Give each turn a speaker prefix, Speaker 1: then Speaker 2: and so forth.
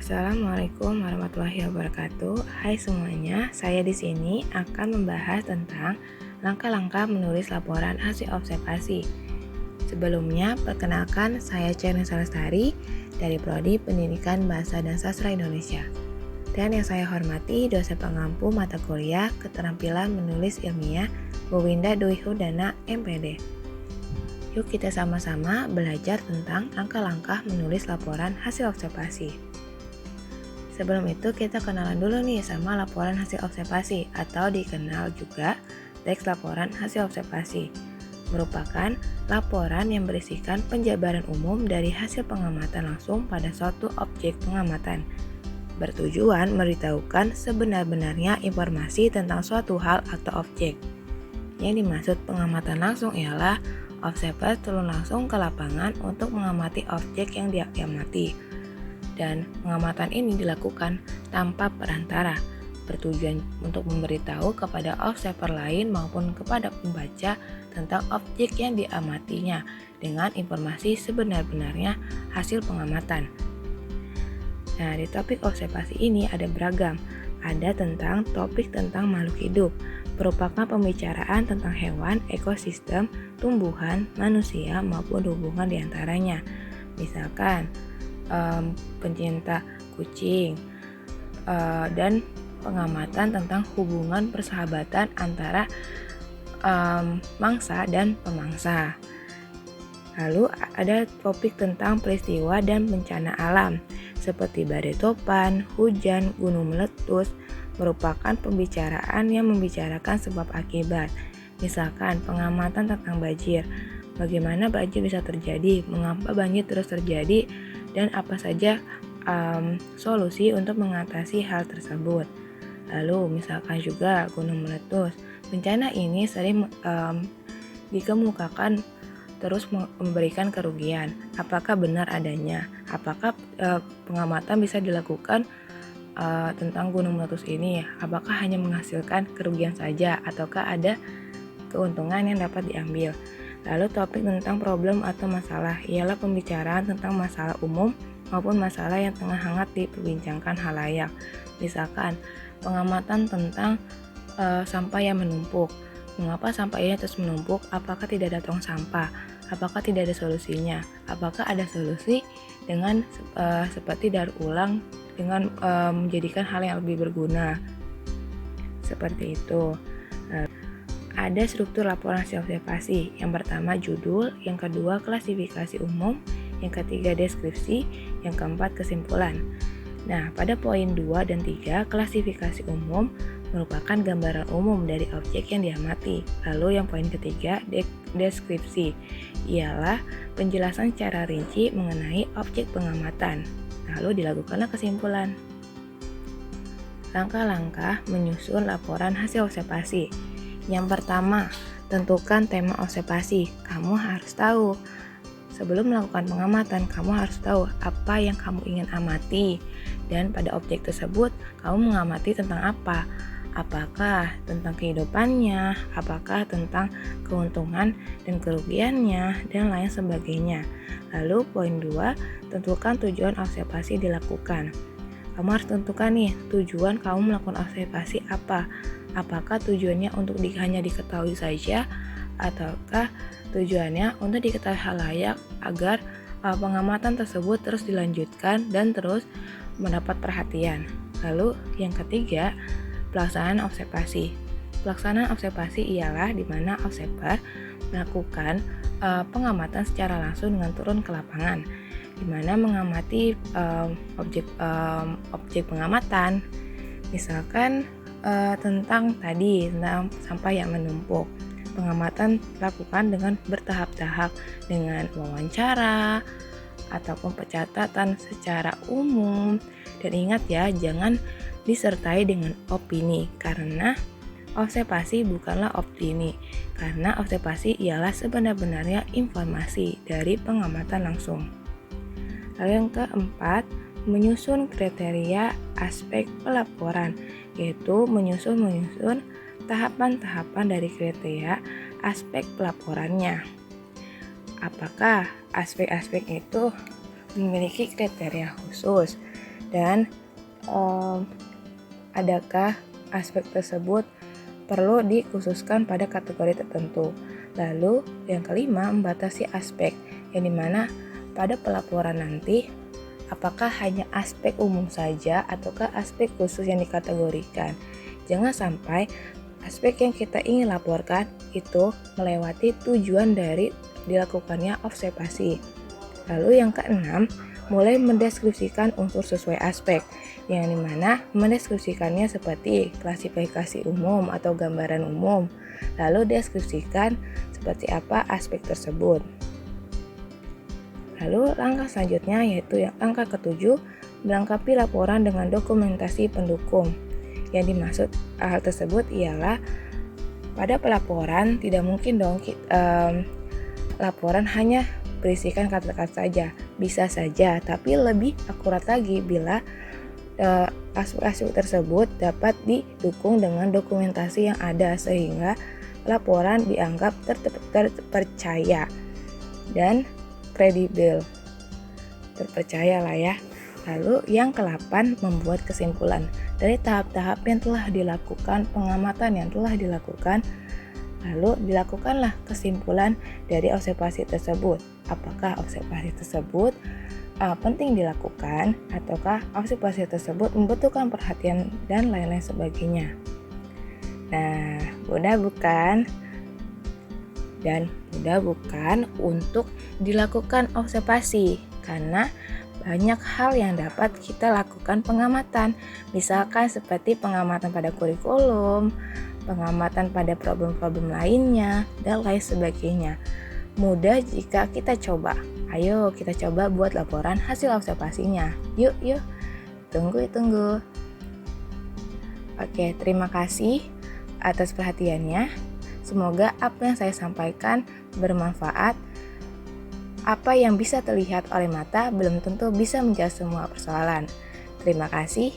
Speaker 1: Assalamualaikum warahmatullahi wabarakatuh. Hai semuanya, saya di sini akan membahas tentang langkah-langkah menulis laporan hasil observasi. Sebelumnya, perkenalkan saya Chernica Lestari dari Prodi Pendidikan Bahasa dan Sastra Indonesia. Dan yang saya hormati dosen pengampu mata kuliah Keterampilan Menulis Ilmiah Bu Winda Dwi Hudana, MPD. Yuk kita sama-sama belajar tentang langkah-langkah menulis laporan hasil observasi. Sebelum itu kita kenalan dulu nih sama laporan hasil observasi atau dikenal juga teks laporan hasil observasi. Merupakan laporan yang berisikan penjabaran umum dari hasil pengamatan langsung pada suatu objek pengamatan. Bertujuan memberitahukan sebenar-benarnya informasi tentang suatu hal atau objek. Yang dimaksud pengamatan langsung ialah observer turun langsung ke lapangan untuk mengamati objek yang diamati. Dan pengamatan ini dilakukan tanpa perantara, bertujuan untuk memberitahu kepada observer lain maupun kepada pembaca tentang objek yang diamatinya dengan informasi sebenar-benarnya hasil pengamatan. Nah, di topik observasi ini ada beragam. Ada tentang topik tentang makhluk hidup, merupakan pembicaraan tentang hewan, ekosistem, tumbuhan, manusia maupun hubungan diantaranya. Misalkan pencinta kucing dan pengamatan tentang hubungan persahabatan antara mangsa dan pemangsa. Lalu ada topik tentang peristiwa dan bencana alam seperti badai topan, hujan, gunung meletus, merupakan pembicaraan yang membicarakan sebab akibat. Misalkan pengamatan tentang banjir, bagaimana banjir bisa terjadi, mengapa banjir terus terjadi, dan apa saja solusi untuk mengatasi hal tersebut. Lalu misalkan juga gunung meletus, bencana ini sering dikemukakan terus memberikan kerugian. Apakah benar adanya? Apakah pengamatan bisa dilakukan tentang gunung meletus ini? Apakah hanya menghasilkan kerugian saja ataukah ada keuntungan yang dapat diambil? Lalu topik tentang problem atau masalah ialah pembicaraan tentang masalah umum maupun masalah yang tengah hangat diperbincangkan halayak. Misalkan pengamatan tentang sampah yang menumpuk. Mengapa sampah ini terus menumpuk? Apakah tidak ada tong sampah? Apakah tidak ada solusinya? Apakah ada solusi dengan seperti daur ulang dengan menjadikan hal yang lebih berguna? Seperti itu. Ada struktur laporan hasil observasi. Yang pertama judul, yang kedua klasifikasi umum, yang ketiga deskripsi, yang keempat kesimpulan. Nah, pada poin 2 dan 3, klasifikasi umum merupakan gambaran umum dari objek yang diamati. Lalu yang poin ketiga, deskripsi, ialah penjelasan secara rinci mengenai objek pengamatan. Lalu dilakukanlah kesimpulan. Langkah-langkah menyusun laporan hasil observasi. Yang pertama, tentukan tema observasi. Kamu harus tahu. Sebelum melakukan pengamatan, kamu harus tahu apa yang kamu ingin amati. Dan pada objek tersebut, kamu mengamati tentang apa? Apakah tentang kehidupannya, apakah tentang keuntungan dan kerugiannya, dan lain sebagainya. Lalu poin 2, tentukan tujuan observasi dilakukan. Kamu harus tentukan nih, tujuan kamu melakukan observasi apa? Apakah tujuannya untuk hanya diketahui saja ataukah tujuannya untuk diketahui halayak agar pengamatan tersebut terus dilanjutkan dan terus mendapat perhatian. Lalu yang ketiga, pelaksanaan observasi. Pelaksanaan observasi ialah di mana observer melakukan pengamatan secara langsung dengan turun ke lapangan, di mana mengamati objek pengamatan. Misalkan tentang sampah yang menumpuk. Pengamatan dilakukan dengan bertahap-tahap dengan wawancara ataupun pencatatan secara umum. Dan ingat ya, jangan disertai dengan opini karena observasi bukanlah opini. Karena observasi ialah sebenar-benarnya informasi dari pengamatan langsung. Lalu yang keempat, menyusun kriteria aspek pelaporan, yaitu menyusun tahapan-tahapan dari kriteria aspek pelaporannya. Apakah aspek-aspek itu memiliki kriteria khusus? dan adakah aspek tersebut perlu dikhususkan pada kategori tertentu. Lalu yang kelima, membatasi aspek, yang dimana pada pelaporan nanti apakah hanya aspek umum saja ataukah aspek khusus yang dikategorikan. Jangan sampai aspek yang kita ingin laporkan itu melewati tujuan dari dilakukannya observasi. Lalu yang keenam, mulai mendeskripsikan unsur sesuai aspek, yang dimana mendeskripsikannya seperti klasifikasi umum atau gambaran umum, lalu deskripsikan seperti apa aspek tersebut. Lalu langkah selanjutnya yaitu yang angka ketujuh, melengkapi laporan dengan dokumentasi pendukung. Yang dimaksud hal tersebut ialah pada pelaporan tidak mungkin dong laporan hanya berisikan kata-kata saja, bisa saja, tapi lebih akurat lagi bila aspek-aspek tersebut dapat didukung dengan dokumentasi yang ada sehingga laporan dianggap terpercaya dan kredibel, terpercaya lah ya. Lalu yang ke-8, membuat kesimpulan dari tahap-tahap yang telah dilakukan, pengamatan yang telah dilakukan. Lalu dilakukanlah kesimpulan dari observasi tersebut. Apakah observasi tersebut penting dilakukan ataukah observasi tersebut membutuhkan perhatian dan lain-lain sebagainya. Nah, mudah bukan? Dan mudah bukan untuk dilakukan observasi karena banyak hal yang dapat kita lakukan pengamatan. Misalkan seperti pengamatan pada kurikulum, pengamatan pada problem-problem lainnya, dan lain sebagainya. Mudah jika kita coba. Ayo kita coba buat laporan hasil observasinya. Yuk. Tunggu. Oke, terima kasih atas perhatiannya. Semoga apa yang saya sampaikan bermanfaat. Apa yang bisa terlihat oleh mata belum tentu bisa menjawab semua persoalan. Terima kasih.